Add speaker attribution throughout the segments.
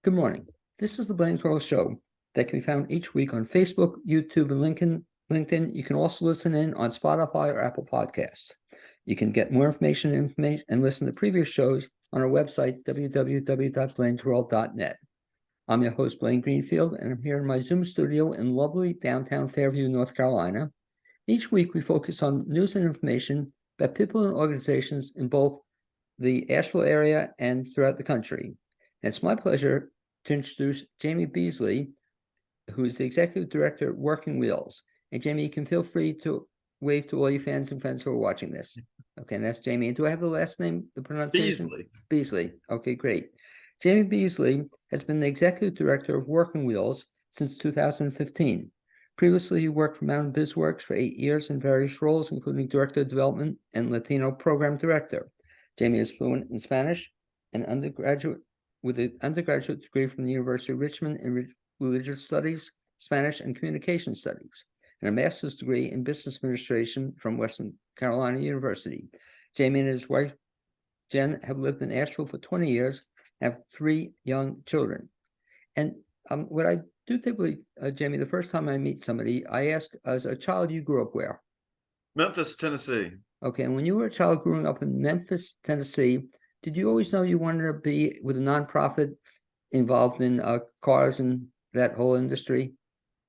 Speaker 1: Good morning. This is the BLAINESWORLD show that can be found each week on Facebook, YouTube, and LinkedIn. You can also listen in on Spotify or Apple Podcasts. You can get more information and listen to previous shows on our website, www.blainesworld.net. I'm your host, Blaine Greenfield, and I'm here in my Zoom studio in lovely downtown Fairview, North Carolina. Each week, we focus on news and information about people and organizations in both the Asheville area and throughout the country. And it's my pleasure to introduce Jamie Beasley, who is the Executive Director at Working Wheels. And Jamie, you can feel free to wave to all you fans and friends who are watching this. Okay, and that's Jamie. And do I have the last name, the pronunciation?
Speaker 2: Beasley.
Speaker 1: Beasley. Okay, great. Jamie Beasley has been the Executive Director of Working Wheels since 2015. Previously, he worked for Mountain BizWorks for 8 years in various roles, including Director of Development and Latino Program Director. Jamie is fluent in Spanish and with an undergraduate degree from the University of Richmond in Religious Studies, Spanish, and Communication Studies, and a master's degree in Business Administration from Western Carolina University. Jamie and his wife, Jen, have lived in Asheville for 20 years and have 3 young children. And what I do typically, Jamie, the first time I meet somebody, I ask, as a child, you grew up where?
Speaker 2: Memphis, Tennessee.
Speaker 1: Okay, and when you were a child growing up in Memphis, Tennessee, did you always know you wanted to be with a nonprofit involved in cars and that whole industry?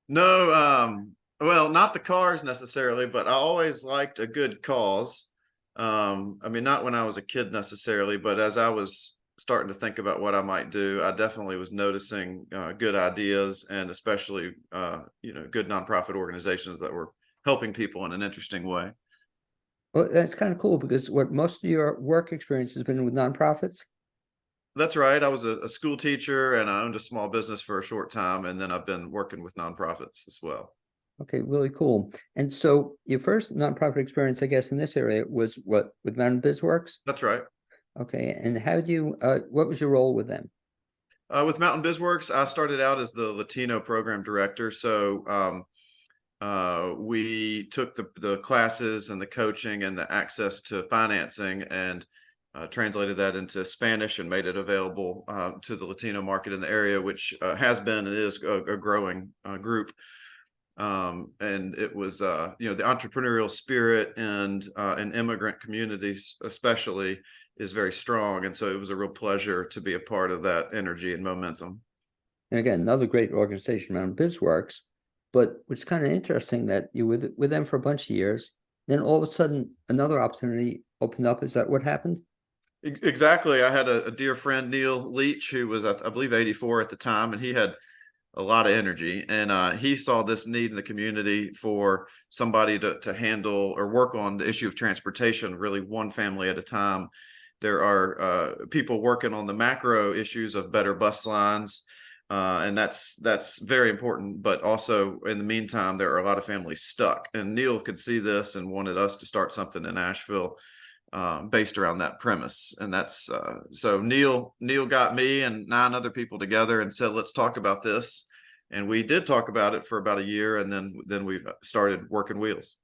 Speaker 2: No, well, not the cars necessarily, but I always liked a good cause. I mean, not when I was a kid necessarily, but as I was starting to think about what I might do, I definitely was noticing good ideas and especially, good nonprofit organizations that were helping people in an interesting way.
Speaker 1: Well, that's kind of cool because what most of your work experience has been with nonprofits.
Speaker 2: That's right. I was a school teacher and I owned a small business for a short time, and then I've been working with nonprofits as well.
Speaker 1: Okay, really cool. And so your first nonprofit experience, I guess, in this area was what, with Mountain BizWorks?
Speaker 2: That's right.
Speaker 1: Okay, and how do you, what was your role with them?
Speaker 2: With Mountain BizWorks, I started out as the Latino program director. So we took the classes and the coaching and the access to financing and translated that into Spanish and made it available to the Latino market in the area, which has been and is a growing group. And it was, the entrepreneurial spirit and immigrant communities especially is very strong. And so it was a real pleasure to be a part of that energy and momentum.
Speaker 1: And again, another great organization, Mountain BizWorks. But what's kind of interesting that you were with them for a bunch of years, then all of a sudden another opportunity opened up. Is that what happened?
Speaker 2: Exactly. I had a dear friend, Neil Leach, who was, I believe, 84 at the time, and he had a lot of energy. And he saw this need in the community for somebody to handle or work on the issue of transportation, really one family at a time. There are people working on the macro issues of better bus lines, and that's very important. But also, in the meantime, there are a lot of families stuck. And Neil could see this and wanted us to start something in Asheville based around that premise. And that's so Neil got me and 9 other people together and said, let's talk about this. And we did talk about it for about a year, and then we started Working Wheels.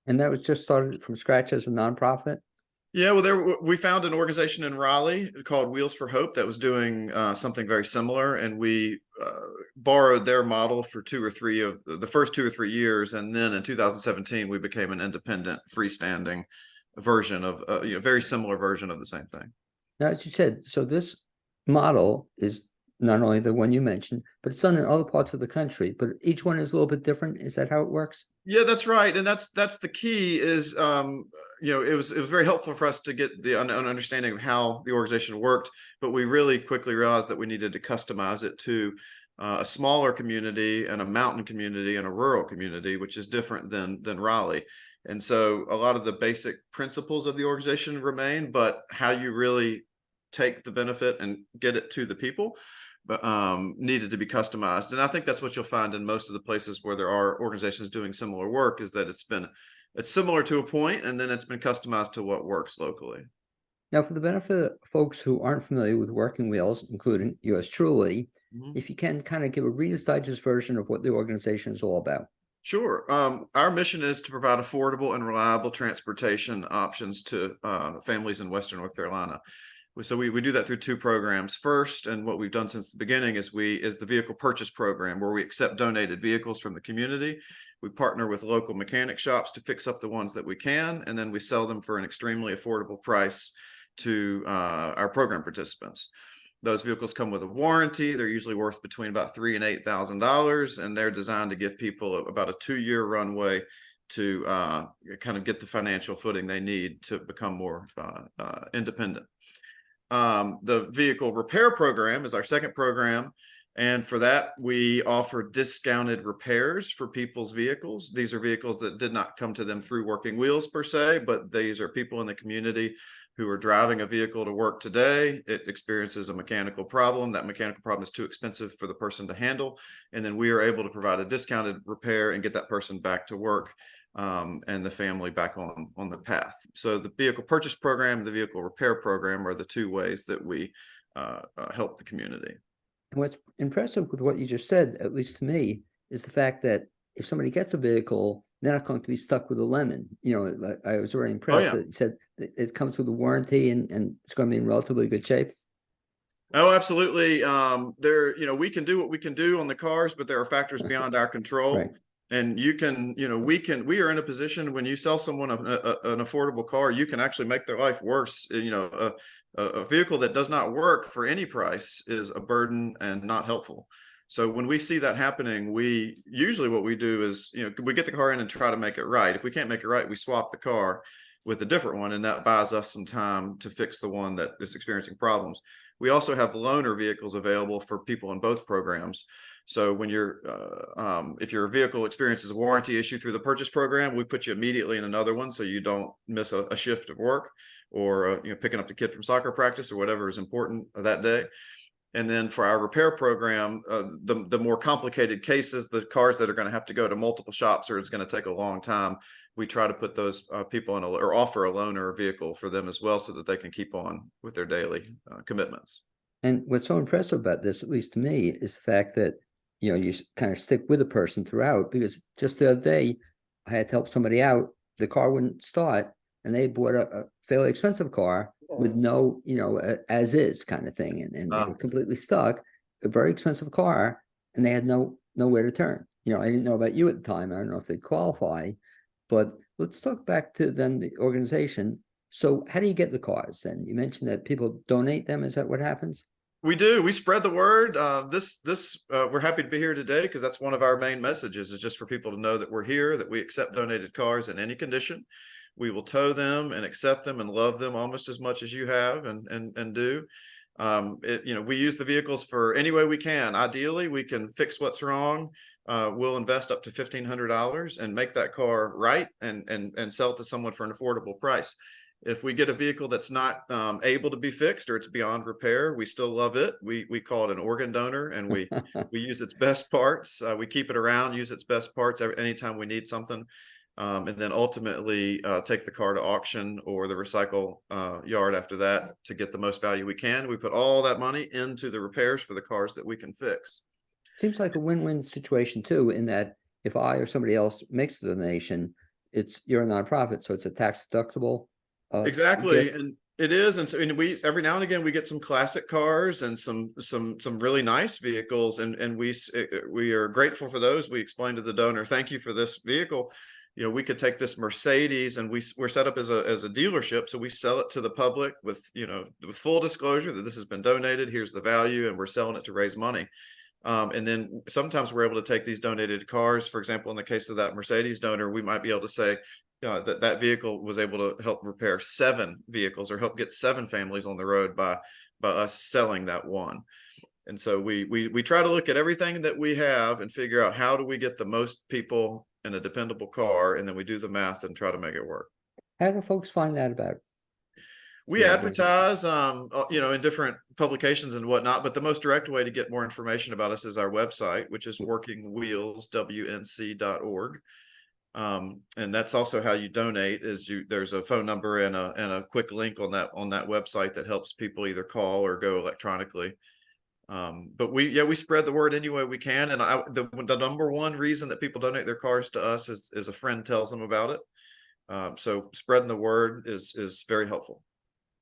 Speaker 1: And that was just started from scratch as a nonprofit?
Speaker 2: Yeah, well, we found an organization in Raleigh called Wheels for Hope that was doing something very similar, and we borrowed their model for the first 2 or 3 years, and then in 2017 we became an independent, freestanding version of very similar version of the same thing.
Speaker 1: Now, as you said, so this model is not only the one you mentioned, but it's done in other parts of the country, but each one is a little bit different. Is that how it works?
Speaker 2: Yeah, that's right. And that's the key is, it was very helpful for us to get an understanding of how the organization worked, but we really quickly realized that we needed to customize it to a smaller community and a mountain community and a rural community, which is different than Raleigh. And so a lot of the basic principles of the organization remain, but how you really take the benefit and get it to the people needed to be customized. And I think that's what you'll find in most of the places where there are organizations doing similar work, is that it's similar to a point, and then it's been customized to what works locally.
Speaker 1: Now, for the benefit of folks who aren't familiar with Working Wheels, including yours truly, if you can kind of give a Reader's Digest version of what the organization is all about.
Speaker 2: Sure. Our mission is to provide affordable and reliable transportation options to families in Western North Carolina. So we do that through two programs. First, and what we've done since the beginning is the vehicle purchase program, where we accept donated vehicles from the community. We partner with local mechanic shops to fix up the ones that we can, and then we sell them for an extremely affordable price to our program participants. Those vehicles come with a warranty. They're usually worth between about $3,000 and $8,000, and they're designed to give people about a 2-year runway to kind of get the financial footing they need to become more independent. The vehicle repair program is our second program. And for that, we offer discounted repairs for people's vehicles. These are vehicles that did not come to them through Working Wheels per se, but these are people in the community who are driving a vehicle to work today. It experiences a mechanical problem. That mechanical problem is too expensive for the person to handle. And then we are able to provide a discounted repair and get that person back to work, and the family back on the path. So the vehicle purchase program and the vehicle repair program are the two ways that we help the community.
Speaker 1: And what's impressive with what you just said, at least to me, is the fact that if somebody gets a vehicle, they're not going to be stuck with a lemon. I was very impressed that you said that it comes with a warranty and it's going to be in relatively good shape.
Speaker 2: Oh, absolutely. We can do what we can do on the cars, but there are factors beyond our control.
Speaker 1: Right.
Speaker 2: And we are in a position when you sell someone an affordable car, you can actually make their life worse. A vehicle that does not work for any price is a burden and not helpful. So when we see that happening, what we do is, we get the car in and try to make it right. If we can't make it right, we swap the car with a different one, and that buys us some time to fix the one that is experiencing problems. We also have loaner vehicles available for people in both programs. So when if your vehicle experiences a warranty issue through the purchase program, we put you immediately in another one so you don't miss a shift of work, or picking up the kid from soccer practice or whatever is important that day. And then for our repair program, the more complicated cases, the cars that are going to have to go to multiple shops or it's going to take a long time, we try to put those people in or offer a loaner vehicle for them as well, so that they can keep on with their daily commitments.
Speaker 1: And what's so impressive about this, at least to me, is the fact that you kind of stick with a person throughout. Because just the other day, I had to help somebody out. The car wouldn't start, and they bought a fairly expensive car with no, as is kind of thing, and they were completely stuck. A very expensive car, and they had nowhere to turn. I didn't know about you at the time. I don't know if they'd qualify, but let's talk back to then the organization. So how do you get the cars? And you mentioned that people donate them. Is that what happens?
Speaker 2: We do. We spread the word. We're happy to be here today because that's one of our main messages, is just for people to know that we're here, that we accept donated cars in any condition. We will tow them and accept them and love them almost as much as you have and do. We use the vehicles for any way we can. Ideally, we can fix what's wrong. We'll invest up to $1,500 and make that car right and sell it to someone for an affordable price. If we get a vehicle that's not able to be fixed or it's beyond repair, we still love it. We call it an organ donor, and we use its best parts. We keep it around, use its best parts anytime we need something, and then ultimately take the car to auction or the recycle yard after that to get the most value we can. We put all that money into the repairs for the cars that we can fix.
Speaker 1: Seems like a win-win situation too, in that if I or somebody else makes the donation, you're a nonprofit, so it's a tax deductible.
Speaker 2: Exactly. And it is. And so we every now and again we get some classic cars and some really nice vehicles, and we are grateful for those. We explain to the donor, thank you for this vehicle. We could take this Mercedes, and we're set up as a dealership, so we sell it to the public with full disclosure that this has been donated, here's the value, and we're selling it to raise money. And then sometimes we're able to take these donated cars. For example, in the case of that Mercedes donor, we might be able to say that vehicle was able to help repair 7 vehicles or help get 7 families on the road by us selling that one. And so we try to look at everything that we have and figure out how do we get the most people in a dependable car, and then we do the math and try to make it work.
Speaker 1: How do folks find out about it?
Speaker 2: We advertise, in different publications and whatnot, but the most direct way to get more information about us is our website, which is workingwheelswnc.org. And that's also how you donate. There's a phone number and a quick link on that website that helps people either call or go electronically. But we spread the word any way we can. And the number one reason that people donate their cars to us is a friend tells them about it. So spreading the word is very helpful.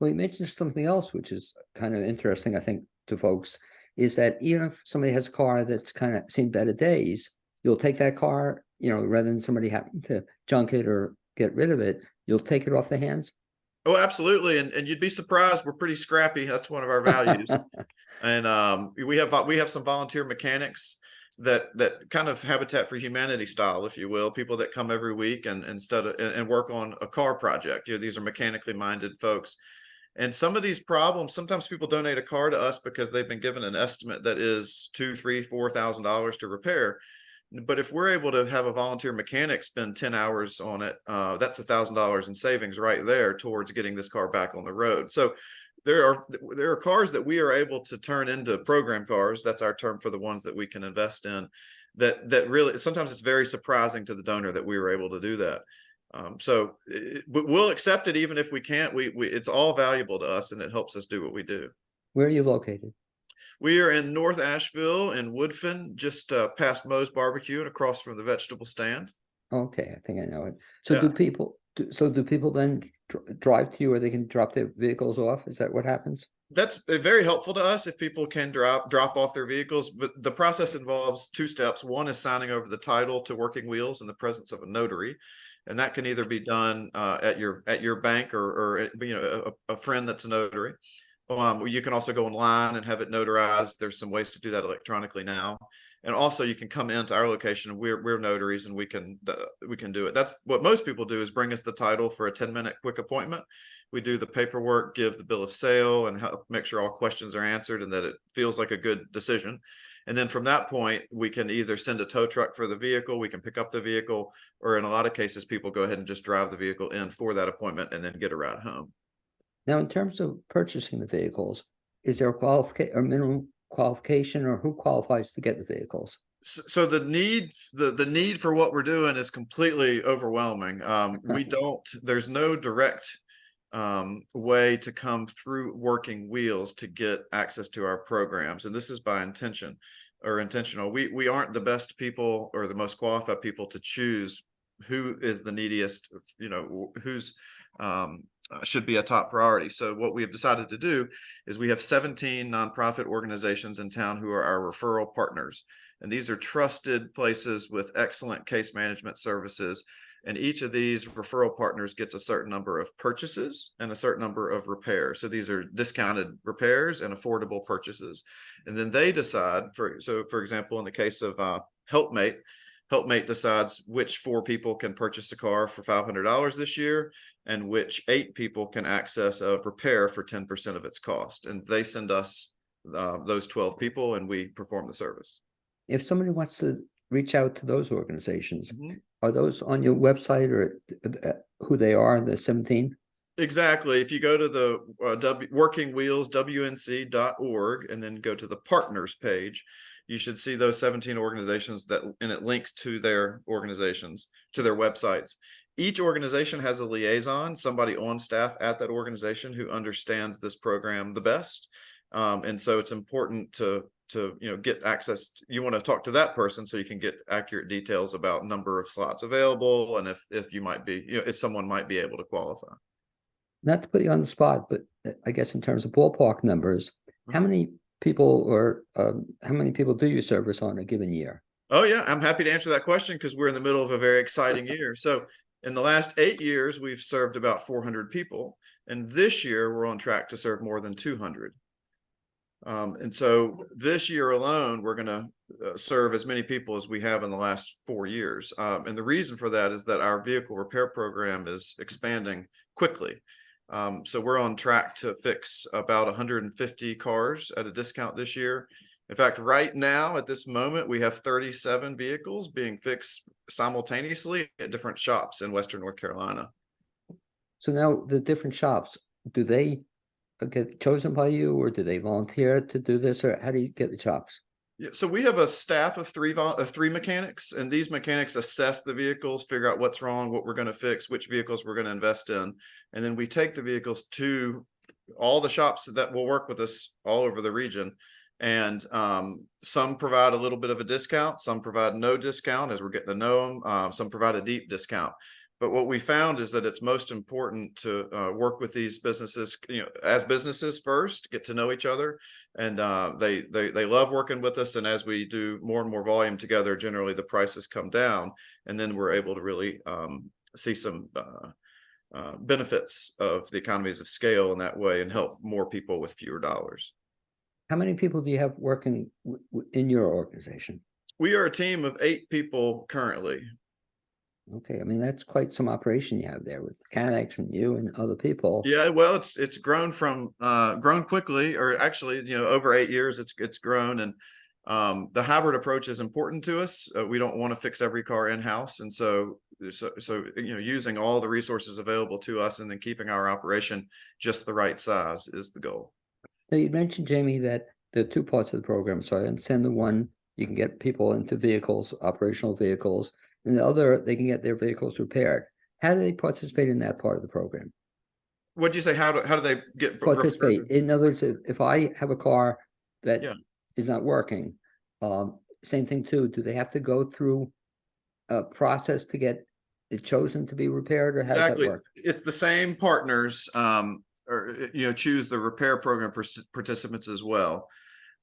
Speaker 1: Well, you mentioned something else, which is kind of interesting, I think, to folks, is that even if somebody has a car that's kind of seen better days, you'll take that car, rather than somebody having to junk it or get rid of it, you'll take it off the hands.
Speaker 2: Oh, absolutely. And you'd be surprised. We're pretty scrappy. That's one of our values. And we have some volunteer mechanics that kind of Habitat for Humanity style, if you will, people that come every week and and work on a car project. These are mechanically minded folks. And some of these problems, sometimes people donate a car to us because they've been given an estimate that is $2,000, $3,000, $4,000 to repair. But if we're able to have a volunteer mechanic spend 10 hours on it, that's $1,000 in savings right there towards getting this car back on the road. So there are cars that we are able to turn into program cars. That's our term for the ones that we can invest in. That really, sometimes it's very surprising to the donor that we were able to do that. But we'll accept it even if we can't. It's all valuable to us, and it helps us do what we do.
Speaker 1: Where are you located?
Speaker 2: We are in North Asheville and Woodfin, just past Moe's Barbecue and across from the vegetable stand.
Speaker 1: Okay, I think I know it. So
Speaker 2: Yeah.
Speaker 1: do people then drive to you, or they can drop their vehicles off? Is that what happens?
Speaker 2: That's very helpful to us if people can drop off their vehicles, but the process involves two steps. One is signing over the title to Working Wheels in the presence of a notary, and that can either be done at your bank or a friend that's a notary. You can also go online and have it notarized. There's some ways to do that electronically now. And also you can come into our location. We're notaries, and we can do it. That's what most people do, is bring us the title for a 10-minute quick appointment. We do the paperwork, give the bill of sale, and help make sure all questions are answered and that it feels like a good decision. And then from that point, we can either send a tow truck for the vehicle, we can pick up the vehicle, or in a lot of cases, people go ahead and just drive the vehicle in for that appointment and then get a ride home.
Speaker 1: Now, in terms of purchasing the vehicles, is there a minimum qualification, or who qualifies to get the vehicles?
Speaker 2: So the need for what we're doing is completely overwhelming. There's no direct way to come through Working Wheels to get access to our programs. And this is by intention or intentional. We aren't the best people or the most qualified people to choose who is the neediest, who's should be a top priority. So what we have decided to do is we have 17 nonprofit organizations in town who are our referral partners. And these are trusted places with excellent case management services. And each of these referral partners gets a certain number of purchases and a certain number of repairs. So these are discounted repairs and affordable purchases. And then they decide, for example, in the case of Helpmate decides which 4 people can purchase a car for $500 this year, and which 8 people can access a repair for 10% of its cost. And they send us those 12 people, and we perform the service.
Speaker 1: If somebody wants to reach out to those organizations,
Speaker 2: Mm-hmm.
Speaker 1: Are those on your website, or who they are, the 17?
Speaker 2: Exactly. If you go to the workingwheels.wnc.org and then go to the partners page, you should see those 17 organizations and it links to their organizations, to their websites. Each organization has a liaison, somebody on staff at that organization who understands this program the best. And so it's important to get access. You want to talk to that person so you can get accurate details about number of slots available, and if you might be, if someone might be able to qualify.
Speaker 1: Not to put you on the spot, but I guess in terms of ballpark numbers, how many people do you service on a given year?
Speaker 2: Oh yeah, I'm happy to answer that question because we're in the middle of a very exciting year. So in the last 8 years, we've served about 400 people, and this year we're on track to serve more than 200. And so this year alone, we're going to serve as many people as we have in the last 4 years. And the reason for that is that our vehicle repair program is expanding quickly. So we're on track to fix about 150 cars at a discount this year. In fact, right now at this moment, we have 37 vehicles being fixed simultaneously at different shops in Western North Carolina.
Speaker 1: So now the different shops, do they get chosen by you, or do they volunteer to do this, or how do you get the shops?
Speaker 2: Yeah, so we have a staff of three mechanics, and these mechanics assess the vehicles, figure out what's wrong, what we're going to fix, which vehicles we're going to invest in, and then we take the vehicles to all the shops that will work with us all over the region. And some provide a little bit of a discount, some provide no discount as we're getting to know them, some provide a deep discount. But what we found is that it's most important to work with these businesses, as businesses first, get to know each other, and they love working with us. And as we do more and more volume together, generally the prices come down, and then we're able to really see some benefits of the economies of scale in that way, and help more people with fewer dollars.
Speaker 1: How many people do you have working in your organization?
Speaker 2: We are a team of 8 people currently.
Speaker 1: Okay, I mean, that's quite some operation you have there with mechanics and you and other people.
Speaker 2: Yeah, well, it's grown from grown quickly, or actually, over 8 years, it's grown. And the hybrid approach is important to us. We don't want to fix every car in-house, and so using all the resources available to us, and then keeping our operation just the right size is the goal.
Speaker 1: Now, you mentioned, Jamie, that there are 2 parts of the program. So I understand the one, you can get people into vehicles, operational vehicles, and the other, they can get their vehicles repaired. How do they participate in that part of the program?
Speaker 2: What'd you say? How do they get
Speaker 1: Participate? In other words, if I have a car that
Speaker 2: Yeah.
Speaker 1: is not working, same thing too, do they have to go through a process to get it chosen to be repaired, or how does that
Speaker 2: Exactly.
Speaker 1: work?
Speaker 2: It's the same partners, or choose the repair program participants as well.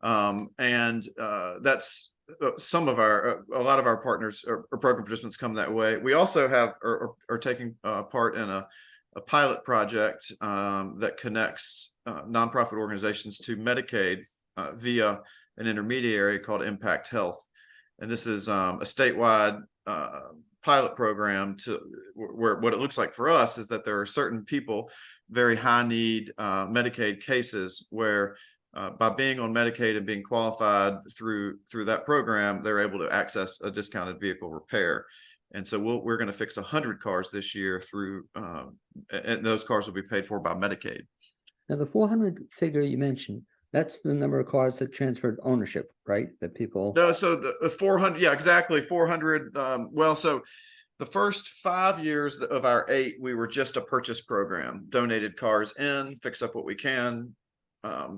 Speaker 2: And that's some of a lot of our partners or program participants come that way. We also have are taking part in a pilot project that connects nonprofit organizations to Medicaid via an intermediary called Impact Health. And this is a statewide pilot program where what it looks like for us is that there are certain people, very high need Medicaid cases, where by being on Medicaid and being qualified through that program, they're able to access a discounted vehicle repair. And so we're going to fix 100 cars this year through, and those cars will be paid for by Medicaid.
Speaker 1: Now, the 400 figure you mentioned, that's the number of cars that transferred ownership, right? That people.
Speaker 2: No, so the 400, yeah, exactly, 400. Well, so the first 5 years of our 8, we were just a purchase program, donated cars in, fix up what we can,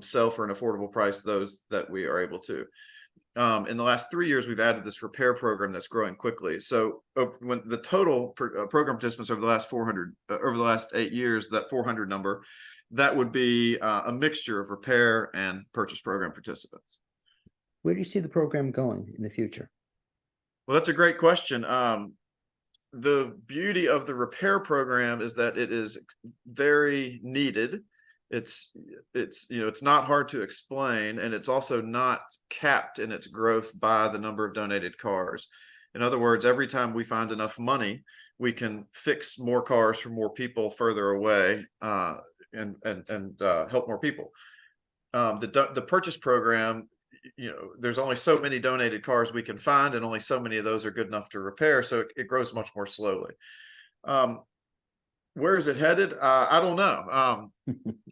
Speaker 2: sell for an affordable price those that we are able to. In the last 3 years, we've added this repair program that's growing quickly. So when the total program participants over the last 400, over the last 8 years, that 400 number, that would be a mixture of repair and purchase program participants.
Speaker 1: Where do you see the program going in the future?
Speaker 2: Well, that's a great question. The beauty of the repair program is that it is very needed. It's not hard to explain, and it's also not capped in its growth by the number of donated cars. In other words, every time we find enough money, we can fix more cars for more people further away, and help more people. The purchase program, there's only so many donated cars we can find, and only so many of those are good enough to repair, so it grows much more slowly. Where is it headed? I don't know.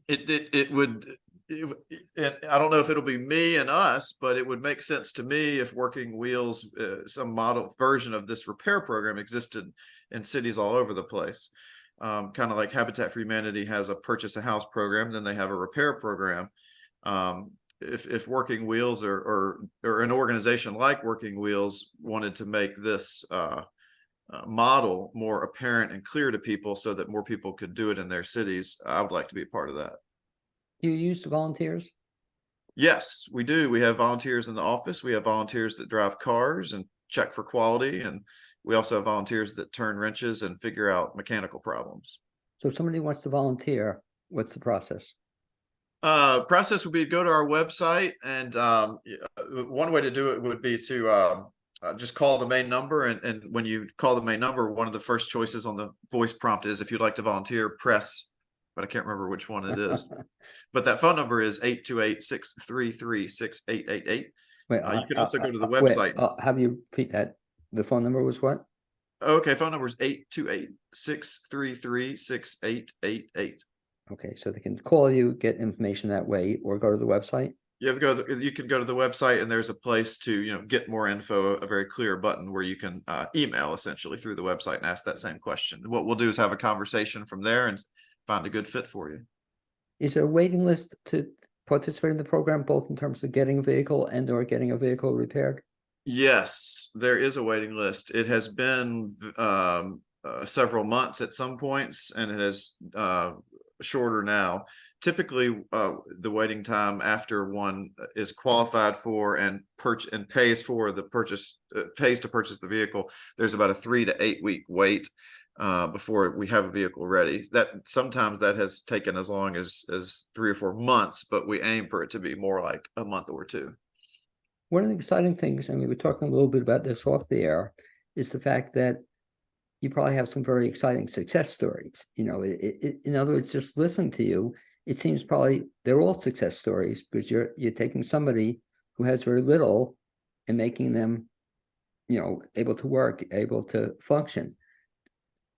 Speaker 2: It would. I don't know if it'll be me and us, but it would make sense to me if Working Wheels, some model version of this repair program, existed in cities all over the place. Kind of like Habitat for Humanity has a purchase a house program, then they have a repair program. If Working Wheels or an organization like Working Wheels wanted to make this model more apparent and clear to people so that more people could do it in their cities, I would like to be a part of that.
Speaker 1: Do you use volunteers?
Speaker 2: Yes, we do. We have volunteers in the office. We have volunteers that drive cars and check for quality. And we also have volunteers that turn wrenches and figure out mechanical problems.
Speaker 1: So if somebody wants to volunteer, what's the process?
Speaker 2: Process would be to go to our website, and one way to do it would be to just call the main number. And when you call the main number, one of the first choices on the voice prompt is, if you'd like to volunteer, press, but I can't remember which one it is. But that phone number is 828-633-6888.
Speaker 1: Wait,
Speaker 2: you can also go to the website.
Speaker 1: Have you repeat that? The phone number was what?
Speaker 2: Okay, phone number is 828-633-6888.
Speaker 1: Okay, so they can call you, get information that way, or go to the website?
Speaker 2: You have to go. You can go to the website, and there's a place to get more info, a very clear button where you can email essentially through the website and ask that same question. What we'll do is have a conversation from there and find a good fit for you.
Speaker 1: Is there a waiting list to participate in the program, both in terms of getting a vehicle and or getting a vehicle repaired?
Speaker 2: Yes, there is a waiting list. It has been several months at some points, and it is shorter now. Typically, the waiting time after one is qualified for and pays for the purchase, pays to purchase the vehicle, there's about a 3 to 8 week wait before we have a vehicle ready. That sometimes that has taken as long as 3 or 4 months, but we aim for it to be more like a month or two.
Speaker 1: One of the exciting things, I mean, we're talking a little bit about this off the air, is the fact that you probably have some very exciting success stories. You know, in other words, just listening to you, it seems probably they're all success stories, because you're taking somebody who has very little and making them, you know, able to work, able to function.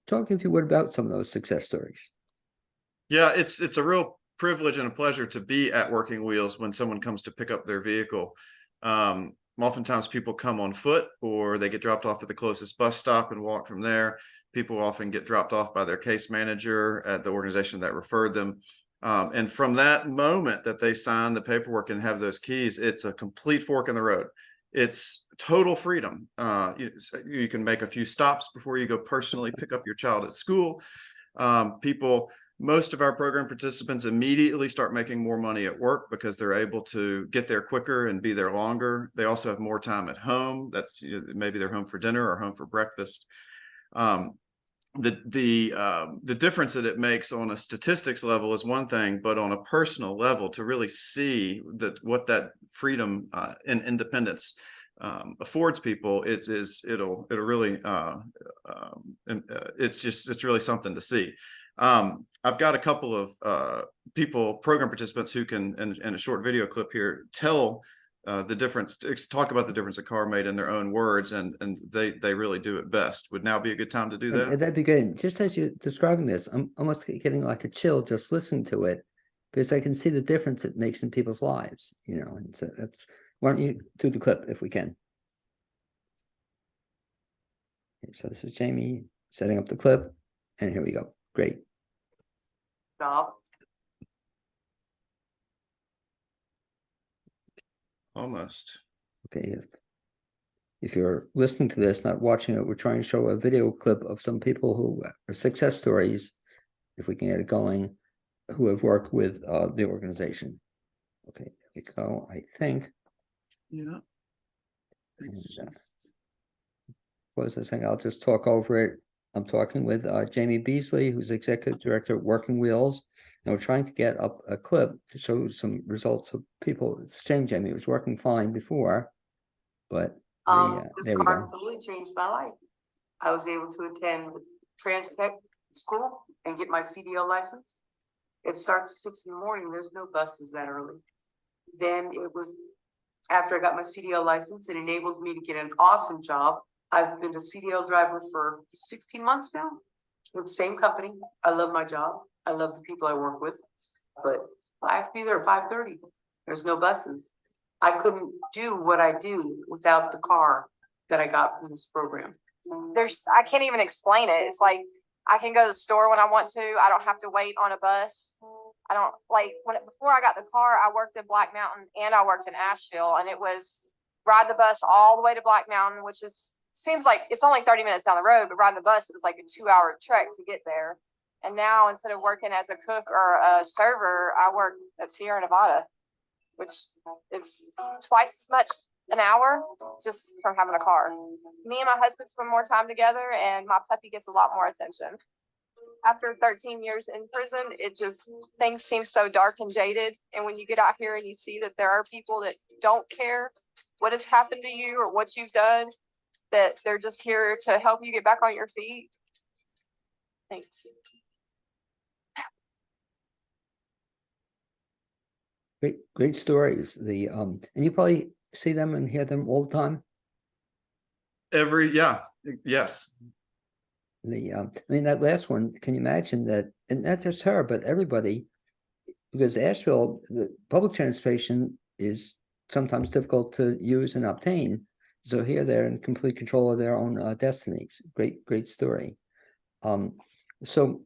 Speaker 1: Talk, if you would, about some of those success stories.
Speaker 2: Yeah, it's a real privilege and a pleasure to be at Working Wheels when someone comes to pick up their vehicle. Oftentimes people come on foot, or they get dropped off at the closest bus stop and walk from there. People often get dropped off by their case manager at the organization that referred them. And from that moment that they sign the paperwork and have those keys, it's a complete fork in the road. It's total freedom. You can make a few stops before you go personally pick up your child at school. Most of our program participants immediately start making more money at work because they're able to get there quicker and be there longer. They also have more time at home. That's, you know, maybe they're home for dinner or home for breakfast. The difference that it makes on a statistics level is one thing, but on a personal level, to really see what that freedom and independence affords people, it'll really it's really something to see. I've got a couple of program participants who can, in a short video clip here, tell the difference, talk about the difference a car made in their own words, and they really do it best. Would now be a good time to do that?
Speaker 1: And that'd be good. Just as you're describing this, I'm almost getting like a chill just listening to it, because I can see the difference it makes in people's lives, you know. And so why don't you do the clip if we can? Okay, so this is Jamie setting up the clip, and here we go. Great.
Speaker 3: Job.
Speaker 2: Almost.
Speaker 1: Okay, if you're listening to this, not watching it, we're trying to show a video clip of some people who are success stories, if we can get it going, who have worked with the organization. Okay, there we go, I think.
Speaker 2: Yeah.
Speaker 1: What was I saying? I'll just talk over it. I'm talking with Jamie Beasley, who's Executive Director at Working Wheels, and we're trying to get up a clip to show some results of people. It's a shame Jamie was working fine before, but
Speaker 3: This
Speaker 1: there we
Speaker 3: car
Speaker 1: go.
Speaker 3: totally changed my life. I was able to attend Trans Tech school and get my CDL license. It starts at 6 in the morning. There's no buses that early. Then it was after I got my CDL license, it enabled me to get an awesome job. I've been a CDL driver for 16 months now with the same company. I love my job. I love the people I work with, but I have to be there at 5:30. There's no buses. I couldn't do what I do without the car that I got from this program.
Speaker 4: I can't even explain it. It's like I can go to the store when I want to. I don't have to wait on a bus. I don't before I got the car, I worked in Black Mountain and I worked in Asheville, and it was ride the bus all the way to Black Mountain, which seems like it's only 30 minutes down the road, but riding the bus, it was like a 2-hour trek to get there. And now instead of working as a cook or a server, I work at Sierra Nevada, which is twice as much an hour just from having a car. Me and my husband spend more time together, and my puppy gets a lot more attention. After 13 years in prison, things seem so dark and jaded. And when you get out here and you see that there are people that don't care what has happened to you or what you've done, that they're just here to help you get back on your feet. Thanks.
Speaker 1: Great stories. And you probably see them and hear them all the time.
Speaker 2: Yes.
Speaker 1: I mean, that last one, can you imagine that? And not just her, but everybody, because Asheville, the public transportation is sometimes difficult to use and obtain. So here they're in complete control of their own destinies. Great story. So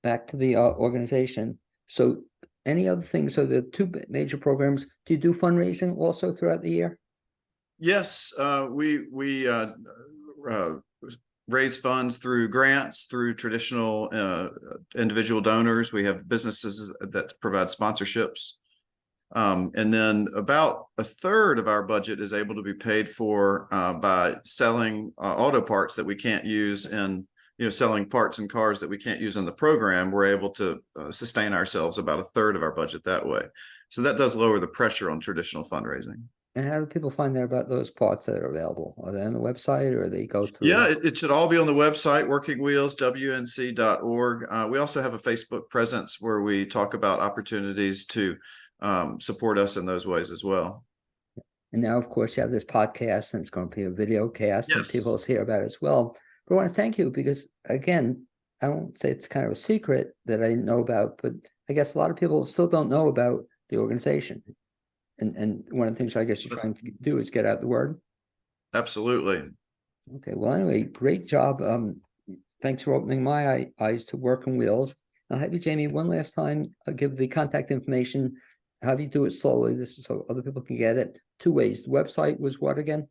Speaker 1: back to the organization. So any other things? So the two major programs. Do you do fundraising also throughout the year?
Speaker 2: Yes, we raise funds through grants, through traditional individual donors. We have businesses that provide sponsorships. And then about a third of our budget is able to be paid for by selling auto parts that we can't use in, selling parts and cars that we can't use in the program. We're able to sustain ourselves about a third of our budget that way. So that does lower the pressure on traditional fundraising.
Speaker 1: And how do people find out about those parts that are available? Are they on the website or they go through?
Speaker 2: Yeah, it should all be on the website, workingwheelswnc.org. We also have a Facebook presence where we talk about opportunities to support us in those ways as well.
Speaker 1: And now, of course, you have this podcast and it's going to be a video cast and
Speaker 2: Yes.
Speaker 1: people will hear about it as well. But I want to thank you because, again, I won't say it's kind of a secret that I know about, but I guess a lot of people still don't know about the organization. And one of the things I guess you're trying to do is get out the word.
Speaker 2: Absolutely.
Speaker 1: Okay, well, anyway, great job. Thanks for opening my eyes to Working Wheels. I'll have you, Jamie, one last time. I'll give the contact information. Have you do it slowly. This is so other people can get it. 2 ways. The website was what again?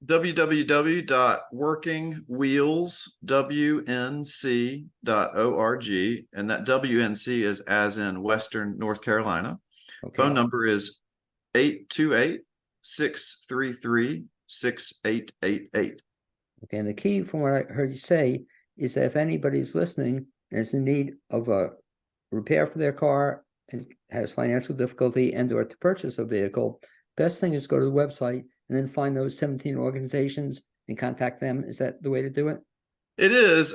Speaker 2: www.workingwheelswnc.org. And that WNC is as in Western North Carolina.
Speaker 1: Okay.
Speaker 2: Phone number is 828-633-6888.
Speaker 1: Okay, and the key from what I heard you say is that if anybody's listening and is in need of a repair for their car and has financial difficulty and or to purchase a vehicle, best thing is go to the website and then find those 17 organizations and contact them. Is that the way to do it?
Speaker 2: It is.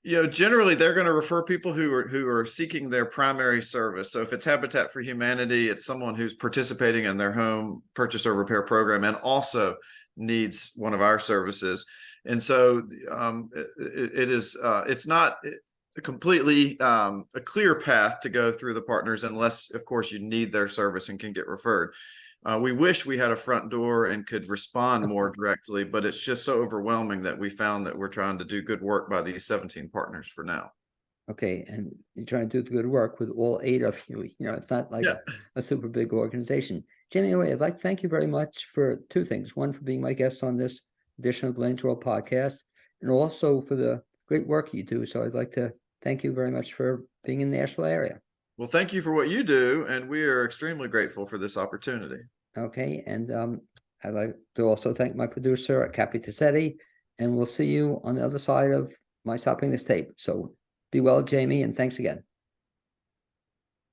Speaker 2: Generally they're going to refer people who are seeking their primary service. So if it's Habitat for Humanity, it's someone who's participating in their home purchase or repair program and also needs one of our services. And so it's not completely a clear path to go through the partners unless, of course, you need their service and can get referred. We wish we had a front door and could respond more directly, but it's just so overwhelming that we found that we're trying to do good work by these 17 partners for now.
Speaker 1: Okay, and you're trying to do the good work with all 8 of you. It's not like a super big organization. Jamie, anyway, I'd like to thank you very much for 2 things. One, for being my guest on this edition of Blaine's World podcast, and also for the great work you do. So I'd like to thank you very much for being in the Nashville area.
Speaker 2: Well, thank you for what you do, and we are extremely grateful for this opportunity.
Speaker 1: Okay, and I'd like to also thank my producer, Cappy Tassetti, and we'll see you on the other side of my stopping this tape. So be well, Jamie, and thanks again.